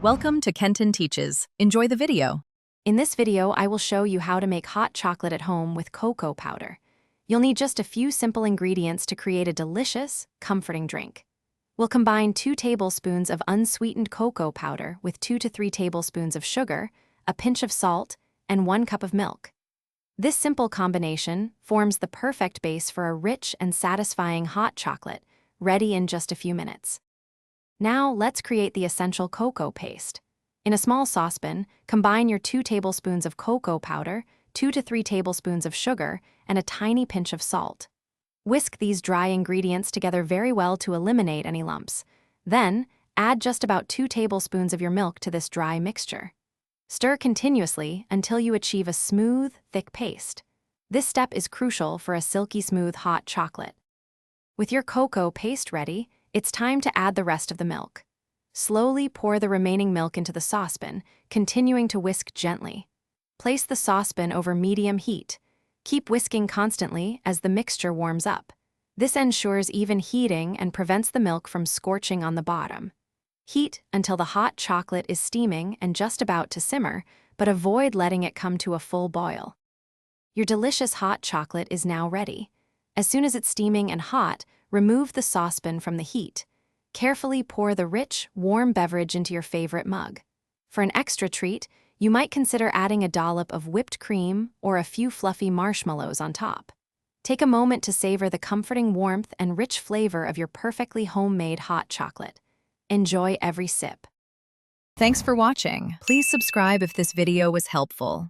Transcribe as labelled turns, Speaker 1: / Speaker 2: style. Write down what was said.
Speaker 1: Welcome to Kenton Teaches. Enjoy the video.
Speaker 2: In this video, I will show you how to make hot chocolate at home with cocoa powder. You'll need just a few simple ingredients to create a delicious, comforting drink. We'll combine 2 tablespoons of unsweetened cocoa powder with 2 to 3 tablespoons of sugar, a pinch of salt, and 1 cup of milk. This simple combination forms the perfect base for a rich and satisfying hot chocolate, ready in just a few minutes. Now, let's create the essential cocoa paste. In a small saucepan, combine your 2 tablespoons of cocoa powder, 2 to 3 tablespoons of sugar, and a tiny pinch of salt. Whisk these dry ingredients together very well to eliminate any lumps. Then, add just about 2 tablespoons of your milk to this dry mixture. Stir continuously until you achieve a smooth, thick paste. This step is crucial for a silky smooth hot chocolate. With your cocoa paste ready, it's time to add the rest of the milk. Slowly pour the remaining milk into the saucepan, continuing to whisk gently. Place the saucepan over medium heat. Keep whisking constantly as the mixture warms up. This ensures even heating and prevents the milk from scorching on the bottom. Heat until the hot chocolate is steaming and just about to simmer, but avoid letting it come to a full boil. Your delicious hot chocolate is now ready. As soon as it's steaming and hot, remove the saucepan from the heat. Carefully pour the rich, warm beverage into your favorite mug. For an extra treat, you might consider adding a dollop of whipped cream or a few fluffy marshmallows on top. Take a moment to savor the comforting warmth and rich flavor of your perfectly homemade hot chocolate. Enjoy every sip.
Speaker 1: Thanks for watching. Please subscribe if this video was helpful.